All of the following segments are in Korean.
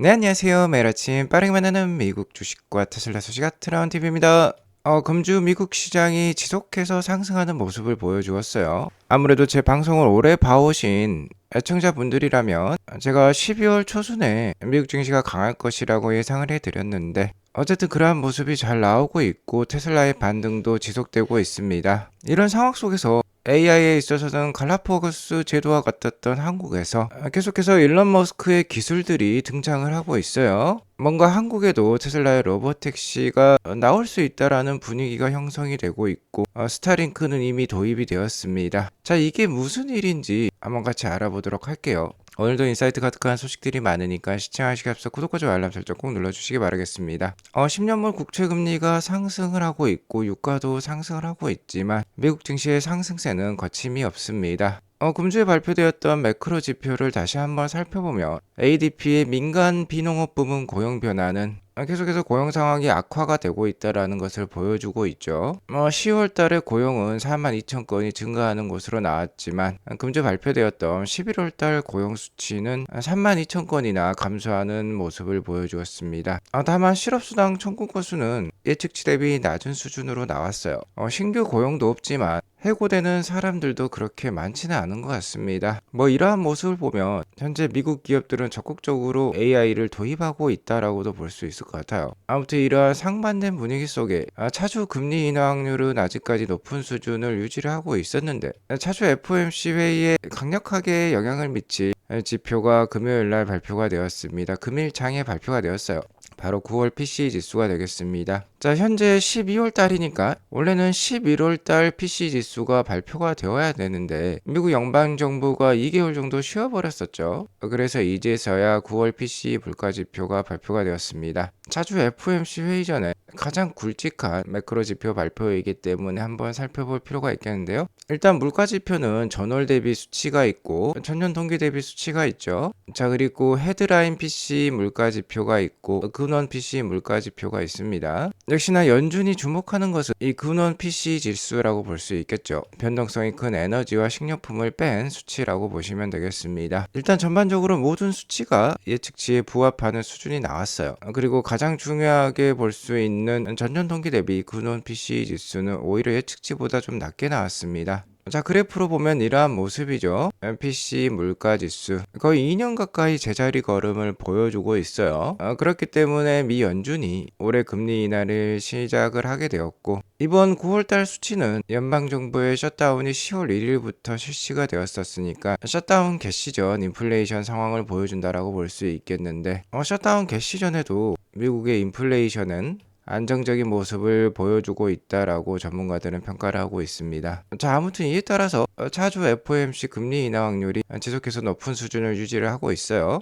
네, 안녕하세요. 매일 아침 빠르게 만나는 미국 주식과 테슬라 소식 트라운 TV입니다. 금주 미국 시장이 지속해서 상승하는 모습을 보여주었어요. 아무래도 제 방송을 오래 봐오신 애청자분들이라면 제가 12월 초순에 미국 증시가 강할 것이라고 예상을 해드렸는데 어쨌든 그러한 모습이 잘 나오고 있고 테슬라의 반등도 지속되고 있습니다. 이런 상황 속에서 AI에 있어서는 갈라파고스 제도와 같았던 한국에서 계속해서 일론 머스크의 기술들이 등장을 하고 있어요. 뭔가 한국에도 테슬라의 로보택시가 나올 수 있다라는 분위기가 형성이 되고 있고 스타링크는 이미 도입이 되었습니다. 자, 이게 무슨 일인지 한번 같이 알아보도록 할게요. 오늘도 인사이트 가득한 소식들이 많으니까 시청하시기 앞서 구독과 좋아요 알람 설정 꼭 눌러주시기 바라겠습니다. 10년물 국채금리가 상승을 하고 있고 유가도 상승을 하고 있지만 미국 증시의 상승세는 거침이 없습니다. 금주에 발표되었던 매크로 지표를 다시 한번 살펴보면 ADP의 민간 비농업 부문 고용 변화는 계속해서 고용 상황이 악화가 되고 있다는 것을 보여주고 있죠. 10월 달에 고용은 42,000건이 증가하는 것으로 나왔지만 금주 발표되었던 11월 달 고용 수치는 32,000건이나 감소하는 모습을 보여주었습니다. 다만 실업수당 청구 건수는 예측치 대비 낮은 수준으로 나왔어요. 신규 고용도 없지만 해고되는 사람들도 그렇게 많지는 않은 것 같습니다. 이러한 모습을 보면 현재 미국 기업들은 적극적으로 AI를 도입하고 있다라고도 볼 수 있을 것 같아요. 아무튼 이러한 상반된 분위기 속에 차주 금리 인하 확률은 아직까지 높은 수준을 유지를 하고 있었는데 차주 FOMC 회의에 강력하게 영향을 미칠 지표가 금요일 날 발표가 되었습니다. 금일장에 발표가 되었어요. 바로 9월 PCE 지수가 되겠습니다. 자, 현재 12월 달이니까 원래는 11월 달 PCE 지수가 발표가 되어야 되는데 미국 연방정부가 2개월 정도 쉬어버렸었죠. 그래서 이제서야 9월 PCE 물가지표가 발표가 되었습니다. 차주 FOMC 회의 전에 가장 굵직한 매크로 지표 발표이기 때문에 한번 살펴볼 필요가 있겠는데요. 일단 물가지표는 전월 대비 수치가 있고 전년 동기 대비 수치가 있죠. 자, 그리고 헤드라인 PCE 물가지표가 있고 근원 PCE 물가지표가 있습니다. 역시나 연준이 주목하는 것은 이 근원 PCE 지수라고 볼 수 있겠죠. 변동성이 큰 에너지와 식료품을 뺀 수치라고 보시면 되겠습니다. 일단 전반적으로 모든 수치가 예측치에 부합하는 수준이 나왔어요. 그리고 가장 중요하게 볼 수 있는 전년 동기 대비 근원 PCE 지수는 오히려 예측치보다 좀 낮게 나왔습니다. 자, 그래프로 보면 이러한 모습이죠. MPC 물가지수 거의 2년 가까이 제자리 걸음을 보여주고 있어요. 그렇기 때문에 미 연준이 올해 금리 인하를 시작을 하게 되었고 이번 9월달 수치는 연방정부의 셧다운이 10월 1일부터 실시가 되었었으니까 셧다운 개시 전 인플레이션 상황을 보여준다라고 볼 수 있겠는데 셧다운 개시 전에도 미국의 인플레이션은 안정적인 모습을 보여주고 있다라고 전문가들은 평가를 하고 있습니다. 자, 아무튼 이에 따라서 차주 FOMC 금리 인하 확률이 지속해서 높은 수준을 유지를 하고 있어요.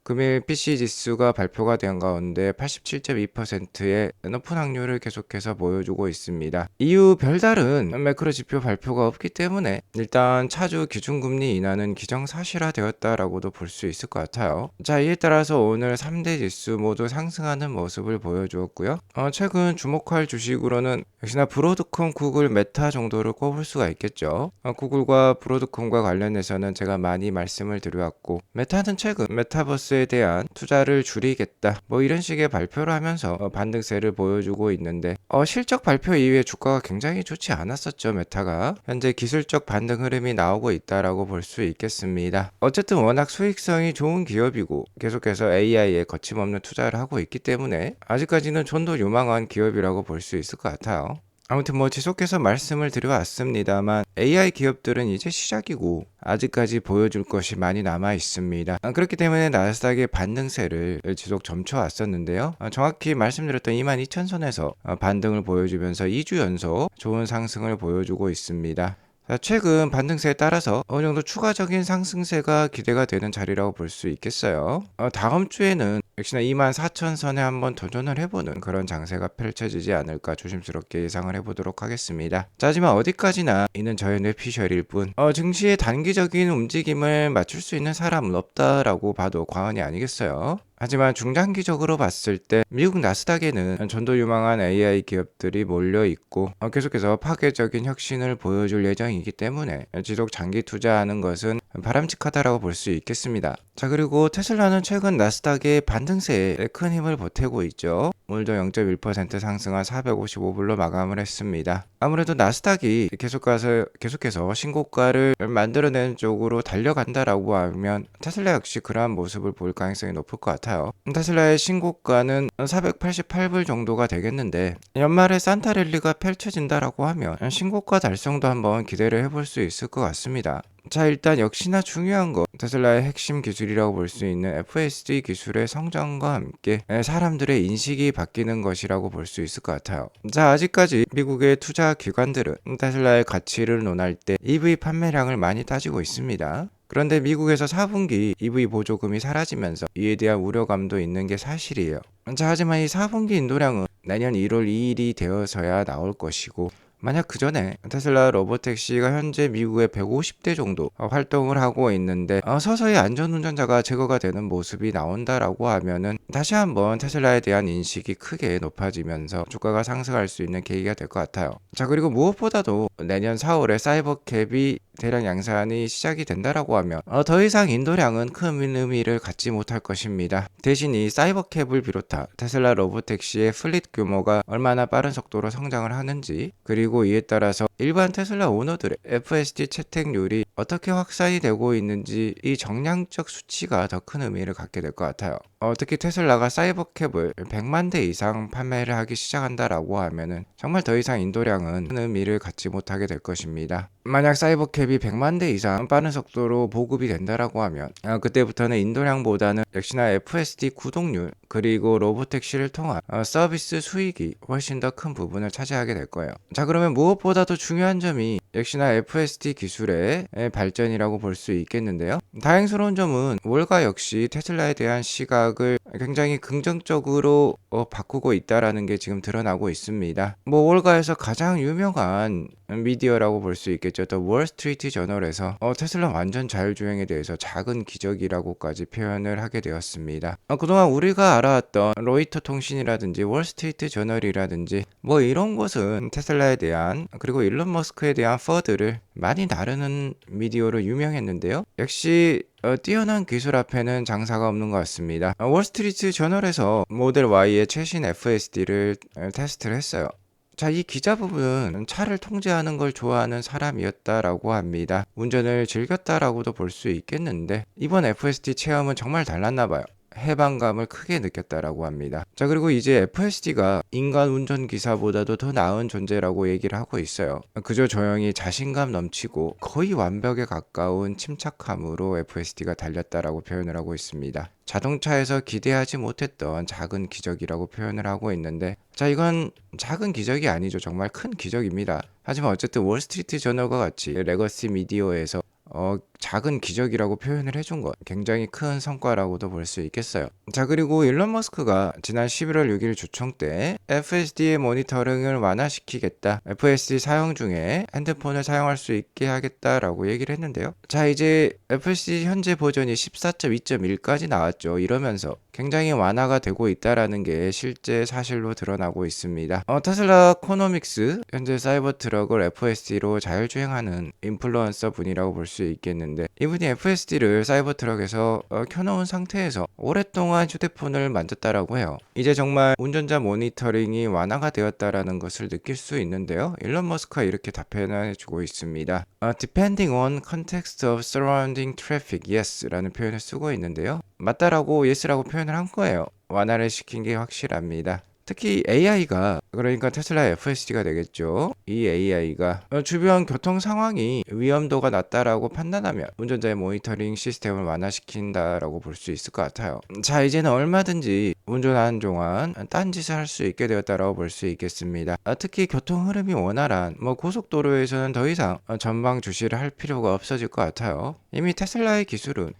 금일 PC 지수가 발표가 된 가운데 87.2%의 높은 확률을 계속해서 보여주고 있습니다. 이후 별다른 매크로 지표 발표가 없기 때문에 일단 차주 기준금리 인하는 기정사실화되었다라고도 볼 수 있을 것 같아요. 자, 이에 따라서 오늘 3대 지수 모두 상승하는 모습을 보여주었고요. 최근 주목할 주식으로는 역시나 브로드콤, 구글, 메타 정도를 꼽을 수가 있겠죠. 구글과 브로드콤과 관련해서는 제가 많이 말씀을 드려왔고 메타는 최근 메타버스에 대한 투자를 줄이겠다 이런 식의 발표를 하면서 반등세를 보여주고 있는데 실적 발표 이후에 주가가 굉장히 좋지 않았었죠. 메타가 현재 기술적 반등 흐름이 나오고 있다라고 볼 수 있겠습니다. 어쨌든 워낙 수익성이 좋은 기업이고 계속해서 AI에 거침없는 투자를 하고 있기 때문에 아직까지는 좀 더 유망한 기업이라고 볼 수 있을 것 같아요. 아무튼 지속해서 말씀을 드려왔습니다만 AI 기업들은 이제 시작이고 아직까지 보여줄 것이 많이 남아 있습니다. 그렇기 때문에 나스닥의 반등세를 지속 점쳐왔었는데요. 정확히 말씀드렸던 22,000선에서 반등을 보여주면서 2주 연속 좋은 상승을 보여주고 있습니다. 최근 반등세에 따라서 어느 정도 추가적인 상승세가 기대가 되는 자리라고 볼 수 있겠어요. 다음 주에는 역시나 24,000선에 한번 도전을 해보는 그런 장세가 펼쳐지지 않을까 조심스럽게 예상을 해보도록 하겠습니다. 자, 하지만 어디까지나 이는 저의 뇌피셜일 뿐 증시의 단기적인 움직임을 맞출 수 있는 사람은 없다라고 봐도 과언이 아니겠어요. 하지만 중장기적으로 봤을 때 미국 나스닥에는 전도 유망한 AI 기업들이 몰려 있고 계속해서 파괴적인 혁신을 보여줄 예정이기 때문에 지속 장기 투자하는 것은 바람직하다라고 볼 수 있겠습니다. 자, 그리고 테슬라는 최근 나스닥의 반등세에 큰 힘을 보태고 있죠. 오늘도 0.1% 상승한 455불로 마감을 했습니다. 아무래도 나스닥이 계속해서 신고가를 만들어내는 쪽으로 달려간다라고 하면 테슬라 역시 그러한 모습을 보일 가능성이 높을 것 같아요. 테슬라의 신고가는 488불 정도가 되겠는데 연말에 산타랠리가 펼쳐진다라고 하면 신고가 달성도 한번 기대를 해볼 수 있을 것 같습니다. 자, 일단 역시나 중요한 건 테슬라의 핵심 기술이라고 볼 수 있는 FSD 기술의 성장과 함께 사람들의 인식이 바뀌는 것이라고 볼 수 있을 것 같아요. 자, 아직까지 미국의 투자 기관들은 테슬라의 가치를 논할 때 EV 판매량을 많이 따지고 있습니다. 그런데 미국에서 4분기 EV 보조금이 사라지면서 이에 대한 우려감도 있는 게 사실이에요. 자, 하지만 이 4분기 인도량은 내년 1월 2일이 되어서야 나올 것이고, 만약 그 전에 테슬라 로보택시가 현재 미국에 150대 정도 활동을 하고 있는데 서서히 안전운전자가 제거가 되는 모습이 나온다라고 하면은 다시 한번 테슬라에 대한 인식이 크게 높아지면서 주가가 상승할 수 있는 계기가 될 것 같아요. 자, 그리고 무엇보다도 내년 4월에 사이버캡이 대량 양산이 시작이 된다라고 하면 더 이상 인도량은 큰 의미를 갖지 못할 것입니다. 대신 이 사이버캡을 비롯한 테슬라 로보택시의 플릿 규모가 얼마나 빠른 속도로 성장을 하는지, 그리고 이에 따라서 일반 테슬라 오너들의 FSD 채택률이 어떻게 확산이 되고 있는지 이 정량적 수치가 더 큰 의미를 갖게 될 것 같아요. 특히 테슬라가 사이버캡을 100만 대 이상 판매를 하기 시작한다라고 하면은 정말 더 이상 인도량은 큰 의미를 갖지 못하게 될 것입니다. 만약 사이버캡이 100만 대 이상 빠른 속도로 보급이 된다라고 하면 그때부터는 인도량보다는 역시나 FSD 구독률 그리고 로보택시를 통한 서비스 수익이 훨씬 더 큰 부분을 차지하게 될 거예요. 자, 그러면 무엇보다도 중요한 점이 역시나 FSD 기술의 발전이라고 볼 수 있겠는데요. 다행스러운 점은 월가 역시 테슬라에 대한 시각을 굉장히 긍정적으로 바꾸고 있다라는 게 지금 드러나고 있습니다. 월가에서 가장 유명한 미디어라고 볼 수 있겠죠. 또 월스트리트 저널에서 테슬라 완전 자율주행에 대해서 작은 기적이라고까지 표현을 하게 되었습니다. 그동안 우리가 알아왔던 로이터 통신이라든지 월스트리트 저널이라든지 이런 곳은 테슬라에 대한, 그리고 일론 머스크에 대한 퍼드를 많이 나르는 미디어로 유명했는데요. 역시 뛰어난 기술 앞에는 장사가 없는 것 같습니다. 월스트리트 저널에서 모델 Y의 최신 FSD를 테스트를 했어요. 자, 이 기자 부분은 차를 통제하는 걸 좋아하는 사람이었다라고 합니다. 운전을 즐겼다라고도 볼 수 있겠는데 이번 FSD 체험은 정말 달랐나 봐요. 해방감을 크게 느꼈다라고 합니다. 자, 그리고 이제 FSD가 인간 운전기사보다도 더 나은 존재라고 얘기를 하고 있어요. 그저 조용히 자신감 넘치고 거의 완벽에 가까운 침착함으로 FSD가 달렸다라고 표현을 하고 있습니다. 자동차에서 기대하지 못했던 작은 기적이라고 표현을 하고 있는데, 자, 이건 작은 기적이 아니죠. 정말 큰 기적입니다. 하지만 어쨌든 월스트리트 저널과 같이 레거시 미디어에서 작은 기적이라고 표현을 해준 것, 굉장히 큰 성과라고도 볼 수 있겠어요. 자, 그리고 일론 머스크가 지난 11월 6일 주총 때 FSD의 모니터링을 완화시키겠다, FSD 사용 중에 핸드폰을 사용할 수 있게 하겠다라고 얘기를 했는데요. 자, 이제 FSD 현재 버전이 14.2.1까지 나왔죠. 이러면서 굉장히 완화가 되고 있다라는 게 실제 사실로 드러나고 있습니다. 테슬라 코노믹스, 현재 사이버 트럭을 FSD로 자율주행하는 인플루언서 분이라고 볼 수 있겠는데, 이분이 FSD를 사이버 트럭에서 켜놓은 상태에서 오랫동안 휴대폰을 만졌다라고 해요. 이제 정말 운전자 모니터링이 완화가 되었다라는 것을 느낄 수 있는데요. 일론 머스크가 이렇게 답변을 해주고 있습니다. Depending on context of surrounding traffic, yes 라는 표현을 쓰고 있는데요. 맞다라고 yes라고 표현을 한 거예요. 완화를 시킨 게 확실합니다. 특히 AI가, 그러니까 테슬라 FSD가 되겠죠. 이 AI가 주변 교통 상황이 위험도가 낮다라고 판단하면 운전자의 모니터링 시스템을 완화시킨다라고 볼 수 있을 것 같아요. 자, 이제는 얼마든지 운전하는 동안 딴짓을 할 수 있게 되었다라고 볼 수 있겠습니다. 특히 교통 흐름이 원활한 고속도로에서는 더 이상 전방 주시를 할 필요가 없어질 것 같아요. 이미 테슬라의 기술은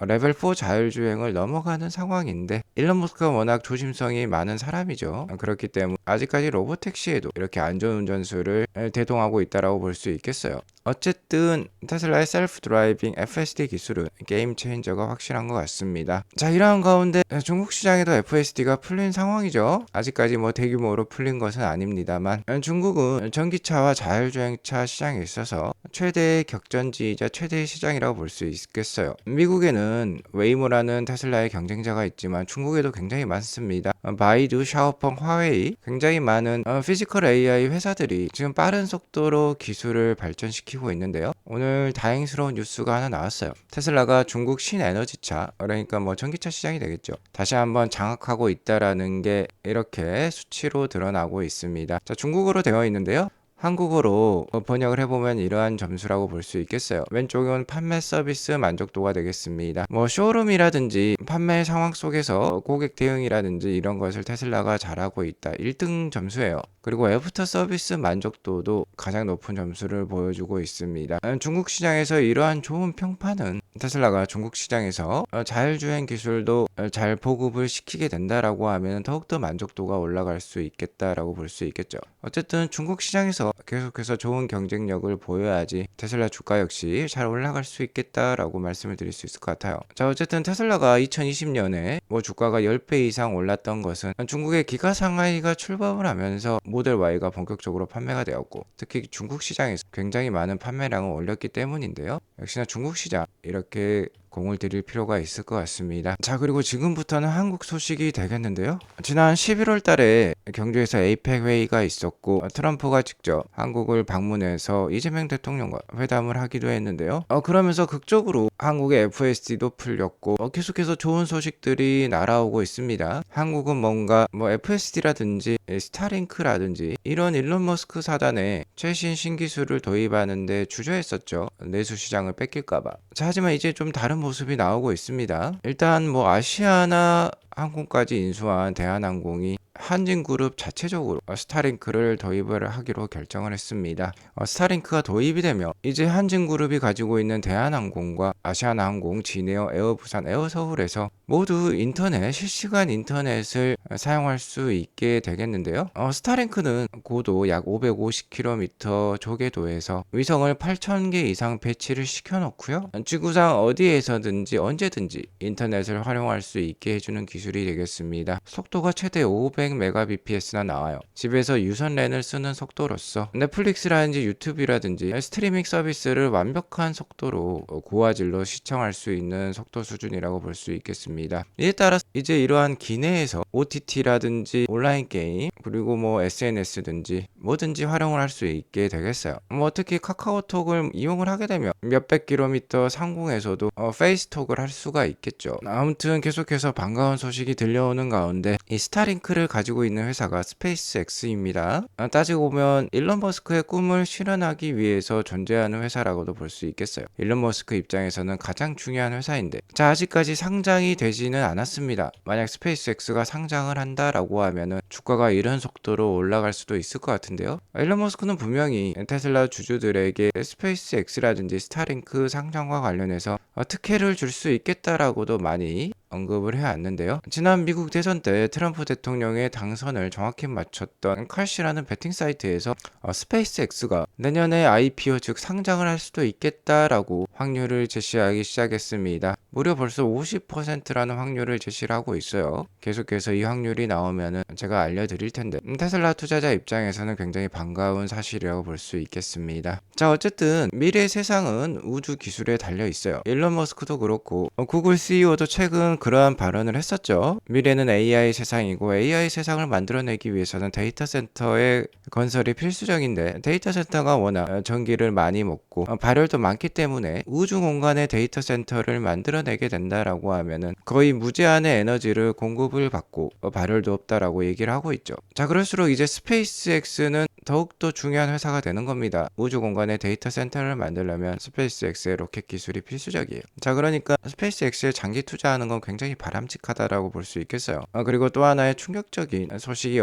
레벨 4 자율주행을 넘어가는 상황인데, 일론 머스크가 워낙 조심성이 많은 사람이죠. 그렇기 때문에 아직까지 로보택시에도 이렇게 안전운전수를 대동하고 있다라고 볼 수 있겠어요. 어쨌든 테슬라의 셀프 드라이빙 FSD 기술은 게임 체인저가 확실한 것 같습니다. 자, 이러한 가운데 중국 시장에도 FSD가 풀린 상황이죠. 아직까지 대규모로 풀린 것은 아닙니다만, 중국은 전기차와 자율주행차 시장에 있어서 최대의 격전지이자 최대의 시장이라고 볼 수 있겠어요. 미국에는 일단은 웨이모라는 테슬라의 경쟁자가 있지만 중국에도 굉장히 많습니다. 바이두, 샤오펑, 화웨이 굉장히 많은 피지컬 AI 회사들이 지금 빠른 속도로 기술을 발전시키고 있는데요. 오늘 다행스러운 뉴스가 하나 나왔어요. 테슬라가 중국 신에너지차, 그러니까 뭐 전기차 시장이 되겠죠. 다시 한번 장악하고 있다라는 게 이렇게 수치로 드러나고 있습니다. 자, 중국어로 되어 있는데요. 한국어로 번역을 해보면 이러한 점수라고 볼 수 있겠어요. 왼쪽은 판매 서비스 만족도가 되겠습니다. 뭐 쇼룸이라든지 판매 상황 속에서 고객 대응이라든지 이런 것을 테슬라가 잘하고 있다. 1등 점수예요. 그리고 애프터 서비스 만족도도 가장 높은 점수를 보여주고 있습니다. 중국 시장에서 이러한 좋은 평판은 테슬라가 중국 시장에서 자율주행 기술도 잘 보급을 시키게 된다라고 하면 더욱더 만족도가 올라갈 수 있겠다라고 볼 수 있겠죠. 어쨌든 중국 시장에서 계속해서 좋은 경쟁력을 보여야지 테슬라 주가 역시 잘 올라갈 수 있겠다라고 말씀을 드릴 수 있을 것 같아요. 자, 어쨌든 테슬라가 2020년에 뭐 주가가 10배 이상 올랐던 것은 중국의 기가 상하이가 출범을 하면서 모델 Y가 본격적으로 판매가 되었고, 특히 중국 시장에서 굉장히 많은 판매량을 올렸기 때문인데요. 역시나 중국 시장 이렇게 공을 들일 필요가 있을 것 같습니다. 자, 그리고 지금부터는 한국 소식이 되겠는데요. 지난 11월 달에 경주에서 에이펙 회의가 있었고 트럼프가 직접 한국을 방문해서 이재명 대통령과 회담을 하기도 했는데요. 그러면서 극적으로 한국의 FSD도 풀렸고 계속해서 좋은 소식들이 날아오고 있습니다. 한국은 뭔가 뭐 FSD라든지 스타링크라든지 이런 일론 머스크 사단의 최신 신기술을 도입하는데 주저했었죠. 내수 시장을 뺏길까봐. 자, 하지만 이제 좀 다른 모습이 나오고 있습니다. 일단 뭐 아시아나 항공까지 인수한 대한항공이 한진그룹 자체적으로 스타링크를 도입을 하기로 결정을 했습니다. 스타링크가 도입이 되면 이제 한진그룹이 가지고 있는 대한항공과 아시아나항공, 진에어, 에어부산, 에어서울에서 모두 인터넷, 실시간 인터넷을 사용할 수 있게 되겠는데요. 스타링크는 고도 약 550km 조개도에서 위성을 8,000개 이상 배치를 시켜놓고요. 지구상 어디에서든지 언제든지 인터넷을 활용할 수 있게 해주는 기술이 되겠습니다. 속도가 최대 500mbps나 나와요. 집에서 유선랜을 쓰는 속도로서 넷플릭스라든지 유튜브라든지 스트리밍 서비스를 완벽한 속도로 고화질로 시청할 수 있는 속도 수준이라고 볼 수 있겠습니다. 이에 따라 이제 이러한 기내에서 OTT라든지 온라인 게임 그리고 뭐 SNS든지 뭐든지 활용을 할 수 있게 되겠어요. 뭐 특히 카카오톡을 이용을 하게 되면 몇백 킬로미터 상공에서도 페이스톡을 할 수가 있겠죠. 아무튼 계속해서 반가운 소식이 들려오는 가운데 이 스타링크를 가지고 있는 회사가 스페이스X입니다. 따지고 보면 일론 머스크의 꿈을 실현하기 위해서 존재하는 회사라고도 볼 수 있겠어요. 일론 머스크 입장에서는 가장 중요한 회사인데 자, 아직까지 상장이 되지는 않았습니다. 만약 스페이스X가 상장을 한다라고 하면은 주가가 이런 속도로 올라갈 수도 있을 것 같은데요. 일론 머스크는 분명히 테슬라 주주들에게 스페이스X라든지 스타링크 상장과 관련해서 특혜를 줄 수 있겠다라고도 많이 언급을 해왔는데요. 지난 미국 대선 때 트럼프 대통령의 당선을 정확히 맞췄던 칼시라는 베팅 사이트에서 스페이스X가 내년에 IPO 즉 상장을 할 수도 있겠다라고 확률을 제시하기 시작했습니다. 무려 벌써 50%라는 확률을 제시를 하고 있어요. 계속해서 이 확률이 나오면은 제가 알려드릴 텐데 테슬라 투자자 입장에서는 굉장히 반가운 사실이라고 볼 수 있겠습니다. 자, 어쨌든 미래의 세상은 우주 기술에 달려 있어요. 일론 머스크도 그렇고 구글 CEO도 최근 그러한 발언을 했었죠. 미래는 AI 세상이고 AI 세상을 만들어내기 위해서는 데이터 센터의 건설이 필수적인데 데이터 센터가 워낙 전기를 많이 먹고 발열도 많기 때문에 우주 공간의 데이터 센터를 만들어내게 된다라고 하면은 거의 무제한의 에너지를 공급을 받고 발열도 없다라고 얘기를 하고 있죠. 자, 그럴수록 이제 스페이스X는 더욱더 중요한 회사가 되는 겁니다. 우주 공간의 데이터 센터를 만들려면 스페이스X의 로켓 기술이 필수적이에요. 자, 그러니까 스페이스X에 장기 투자하는 건 굉장히 바람직하다라고 볼 수 있겠어요. 그리고 또 하나의 충격적인 소식이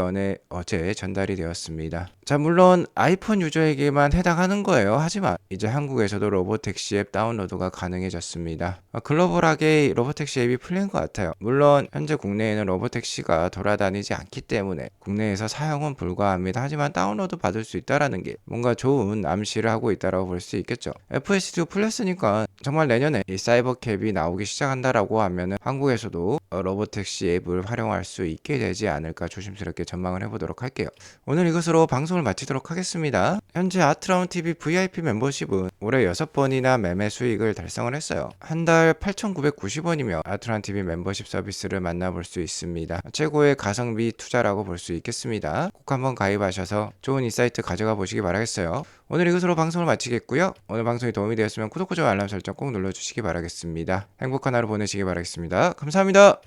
어제 전달이 되었습니다. 자, 물론 아이폰 유저에게만 해당하는 거예요. 하지만 이제 한국에서도 로보택시 앱 다운로드가 가능해졌습니다. 글로벌하게 로보택시 앱이 풀린 것 같아요. 물론 현재 국내에는 로보택시가 돌아다니지 않기 때문에 국내에서 사용은 불가합니다. 하지만 다운로드 할인으로도 받을 수 있다라는 게 뭔가 좋은 암시를 하고 있다라고 볼 수 있겠죠. FSD도 풀렸으니까 정말 내년에 이 사이버캡이 나오기 시작한다라고 하면은 한국에서도 로보택시 앱을 활용할 수 있게 되지 않을까 조심스럽게 전망을 해보도록 할게요. 오늘 이것으로 방송을 마치도록 하겠습니다. 현재 아트라운TV VIP 멤버십은 올해 6번이나 매매 수익을 달성을 했어요. 한 달 8,990원이며 아트라운TV 멤버십 서비스를 만나볼 수 있습니다. 최고의 가성비 투자라고 볼 수 있겠습니다. 꼭 한번 가입하셔서 좋은 인사이트 가져가 보시기 바라겠어요. 오늘 이것으로 방송을 마치겠고요. 오늘 방송이 도움이 되었으면 구독과 좋아요 알람 설정 꼭 눌러주시기 바라겠습니다. 행복한 하루 보내시기 바라겠습니다. 감사합니다.